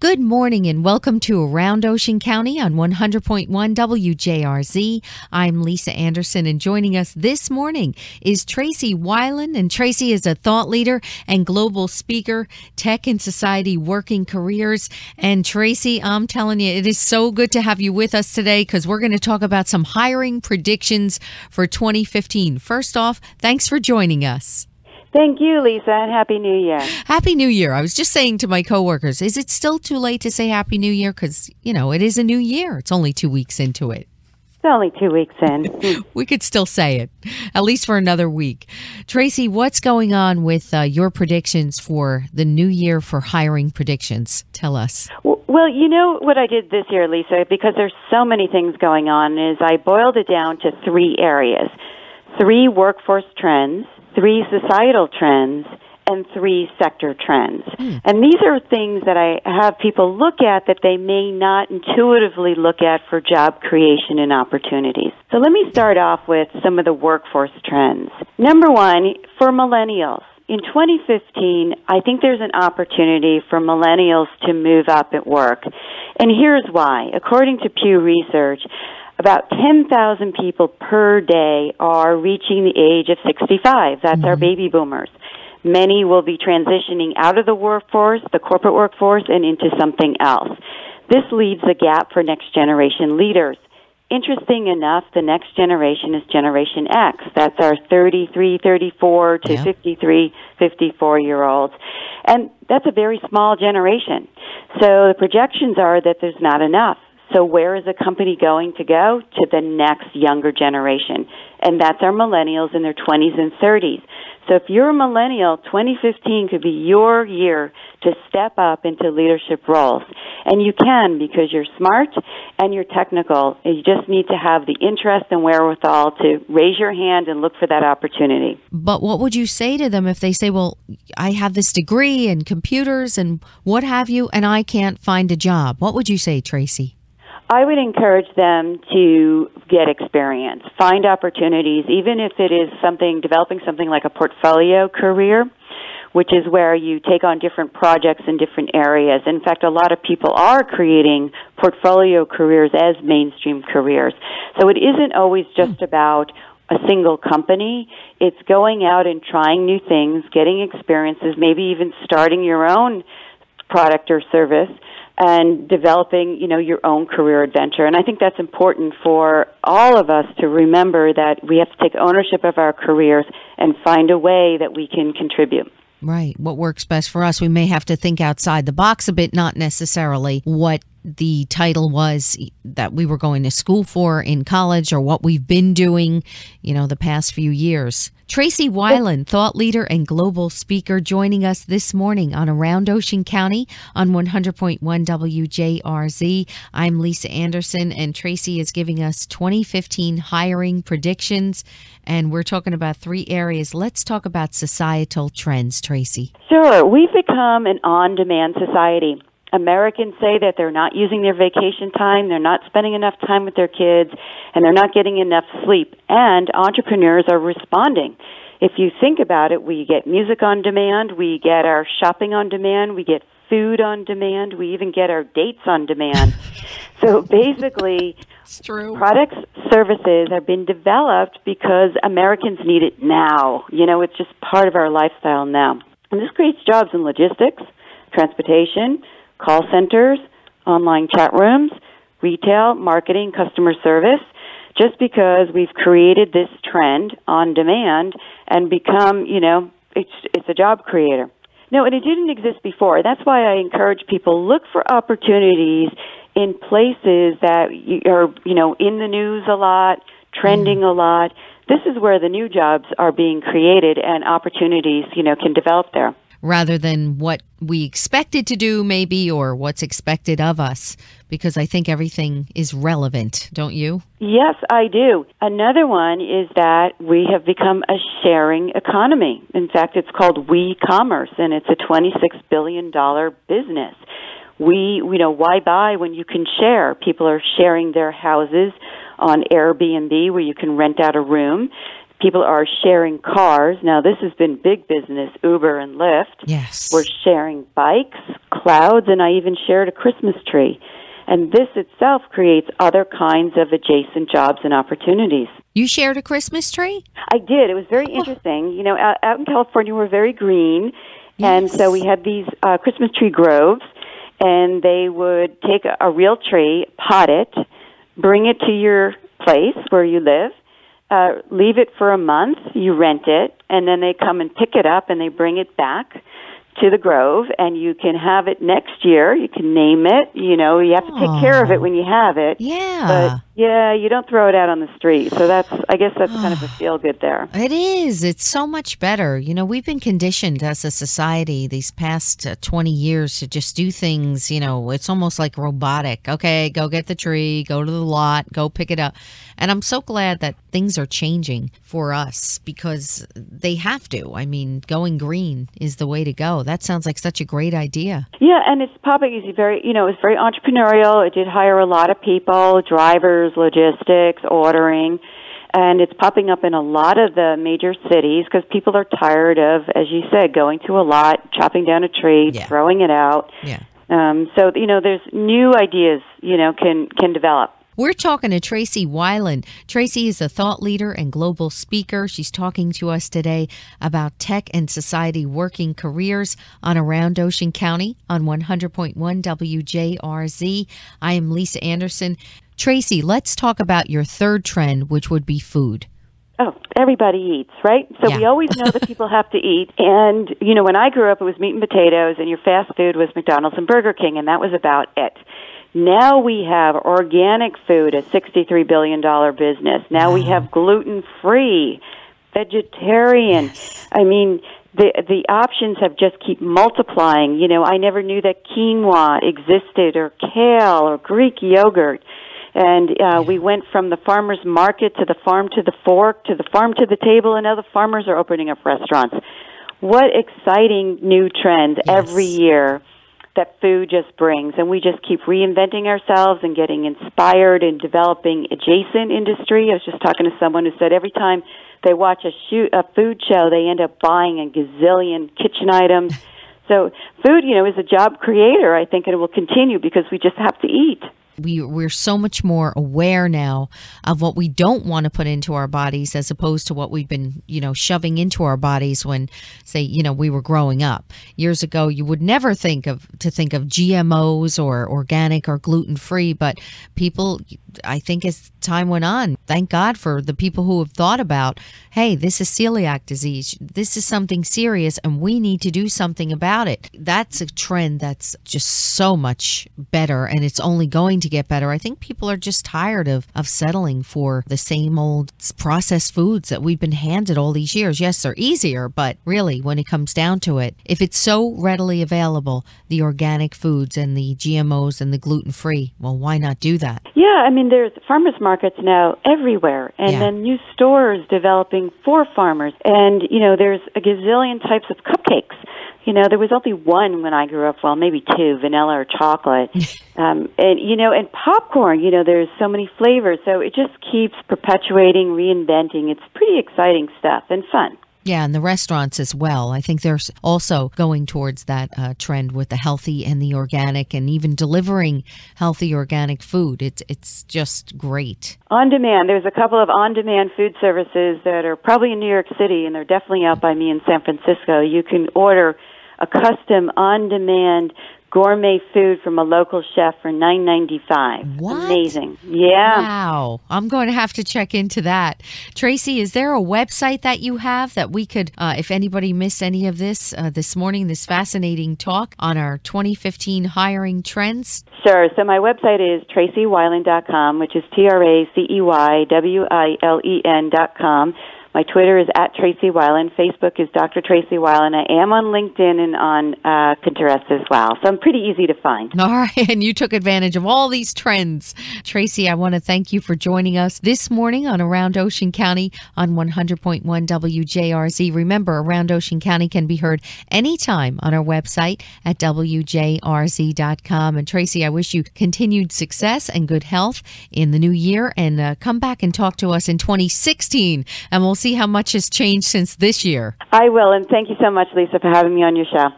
Good morning and welcome to Around Ocean County on 100.1 WJRZ. I'm Lisa Anderson, and joining us this morning is Tracy Wilin. And Tracy is a thought leader and global speaker, tech and society working careers. And Tracy, I'm telling you, it is so good to have you with us today because we're going to talk about some hiring predictions for 2015. First off, thanks for joining us. Thank you, Lisa, and Happy New Year. Happy New Year. I was just saying to my coworkers, is it still too late to say Happy New Year? Because, it is a new year. It's only 2 weeks into it. It's only 2 weeks in. We could still say it, at least for another week. Tracy, what's going on with your predictions for the new year for hiring predictions? Tell us. Well, you know what I did this year, Lisa, because there's so many things going on, is I boiled it down to 3 areas. 3 workforce trends, 3 societal trends, and 3 sector trends. And these are things that I have people look at that they may not intuitively look at for job creation and opportunities. So let me start off with some of the workforce trends. Number 1, for millennials. In 2015, I think there's an opportunity for millennials to move up at work. And here's why. According to Pew Research, about 10,000 people per day are reaching the age of 65. That's our baby boomers. Many will be transitioning out of the workforce, the corporate workforce, and into something else. This leaves a gap for next generation leaders. Interesting enough, the next generation is Generation X. That's our 33, 34 to 53, 54-year-olds. And that's a very small generation. So the projections are that there's not enough. So where is a company going to go? To the next younger generation. And that's our millennials in their 20s and 30s. So if you're a millennial, 2015 could be your year to step up into leadership roles. And you can, because you're smart and you're technical. You just need to have the interest and wherewithal to raise your hand and look for that opportunity. But what would you say to them if they say, well, I have this degree in computers and what have you, and I can't find a job? What would you say, Tracy? I would encourage them to get experience, find opportunities, even if it is developing something like a portfolio career, which is where you take on different projects in different areas. In fact, a lot of people are creating portfolio careers as mainstream careers. So it isn't always just about a single company. It's going out and trying new things, getting experiences, maybe even starting your own product or service, and developing, your own career adventure. And I think that's important for all of us to remember, that we have to take ownership of our careers and find a way that we can contribute. Right. What works best for us. We may have to think outside the box a bit, not necessarily what the title was that we were going to school for in college or what we've been doing, the past few years. Tracy Wilin, thought leader and global speaker, joining us this morning on Around Ocean County on 100.1 WJRZ. I'm Lisa Anderson, and Tracy is giving us 2015 hiring predictions, and we're talking about 3 areas. Let's talk about societal trends, Tracy. Sure. We've become an on-demand society. Americans say that they're not using their vacation time, they're not spending enough time with their kids, and they're not getting enough sleep. And entrepreneurs are responding. If you think about it, we get music on demand, we get our shopping on demand, we get food on demand, we even get our dates on demand. So basically, it's true. Products, services have been developed because Americans need it now. It's just part of our lifestyle now. And this creates jobs in logistics, transportation, call centers, online chat rooms, retail, marketing, customer service, just because we've created this trend on demand and become, it's a job creator. No, and it didn't exist before. That's why I encourage people, look for opportunities in places that are, in the news a lot, trending a lot. This is where the new jobs are being created and opportunities, can develop there. Rather than what we expected to do, maybe, or what's expected of us, because I think everything is relevant, don't you? Yes, I do. Another one is that we have become a sharing economy. In fact, it's called WeCommerce, and it's a $26 billion business. Why buy when you can share? People are sharing their houses on Airbnb, where you can rent out a room. People are sharing cars. Now, this has been big business, Uber and Lyft. Yes. We're sharing bikes, clouds, and I even shared a Christmas tree. And this itself creates other kinds of adjacent jobs and opportunities. You shared a Christmas tree? I did. It was very interesting. You know, out in California, we're very green. Yes. And so we had these Christmas tree groves, and they would take a real tree, pot it, bring it to your place where you live, leave it for a month, you rent it, and then they come and pick it up and they bring it back to the grove, and you can have it next year. You can name it. You know, you have to take care of it when you have it. Yeah. But, yeah, you don't throw it out on the street. So I guess that's kind of a feel-good there. It is. It's so much better. You know, we've been conditioned as a society these past 20 years to just do things, you know, it's almost like robotic. Okay, go get the tree, go to the lot, go pick it up. And I'm so glad that things are changing for us because they have to. I mean, going green is the way to go. That sounds like such a great idea. Yeah, and it's popping. It's very, you know, it's very entrepreneurial. It did hire a lot of people, drivers, logistics, ordering, and it's popping up in a lot of the major cities because people are tired of, as you said, going to a lot, chopping down a tree, throwing it out. Yeah. So, you know, there's new ideas, you know, can develop. We're talking to Tracy Wilin. Tracy is a thought leader and global speaker. She's talking to us today about tech and society working careers on Around Ocean County on 100.1 WJRZ. I am Lisa Anderson. Tracy, let's talk about your third trend, which would be food. Oh, everybody eats, right? So we always know that people have to eat. And, you know, when I grew up, it was meat and potatoes, and your fast food was McDonald's and Burger King, and that was about it. Now we have organic food, a $63 billion business. Now we have gluten-free, vegetarian. Yes. I mean, the options have just keep multiplying. You know, I never knew that quinoa existed, or kale, or Greek yogurt. And we went from the farmer's market to the farm to the fork to the farm to the table, and now the farmers are opening up restaurants. What exciting new trends every year that food just brings, and we just keep reinventing ourselves and getting inspired and developing adjacent industry. I was just talking to someone who said every time they watch a food show, they end up buying a gazillion kitchen items. So food, you know, is a job creator, I think, and it will continue because we just have to eat. We're so much more aware now of what we don't want to put into our bodies as opposed to what we've been, you know, shoving into our bodies when, say, you know, we were growing up. Years ago, you would never think of GMOs or organic or gluten-free, but people, I think as time went on, thank God for the people who have thought about, hey, this is celiac disease. This is something serious and we need to do something about it. That's a trend that's just so much better, and it's only going to get better. I think people are just tired of settling for the same old processed foods that we've been handed all these years. Yes, they're easier, but really when it comes down to it, if it's so readily available, the organic foods and the GMOs and the gluten-free, well, why not do that? Yeah, I mean, there's farmers markets now everywhere, and then new stores developing for farmers. And, you know, there's a gazillion types of cupcakes. You know, there was only one when I grew up, well, maybe two, vanilla or chocolate. And, you know, and popcorn, you know, there's so many flavors. So it just keeps perpetuating, reinventing. It's pretty exciting stuff and fun. Yeah, and the restaurants as well. I think they're also going towards that trend with the healthy and the organic, and even delivering healthy organic food. It's just great. On demand. There's a couple of on-demand food services that are probably in New York City, and they're definitely out by me in San Francisco. You can order a custom on-demand gourmet food from a local chef for $9.95. What? Amazing. Yeah. Wow. I'm going to have to check into that. Tracy, is there a website that you have that we could, if anybody missed any of this morning, this fascinating talk on our 2015 hiring trends? Sure. So my website is tracywilen.com, which is TracyWilen.com. My Twitter is @TracyWilen. Facebook is Dr. Tracy Wilin. I am on LinkedIn and on Pinterest as well. So I'm pretty easy to find. All right. And you took advantage of all these trends. Tracy, I want to thank you for joining us this morning on Around Ocean County on 100.1 WJRZ. Remember, Around Ocean County can be heard anytime on our website at WJRZ.com. And Tracy, I wish you continued success and good health in the new year. And come back and talk to us in 2016. And we'll see how much has changed since this year. I will, and thank you so much, Lisa, for having me on your show.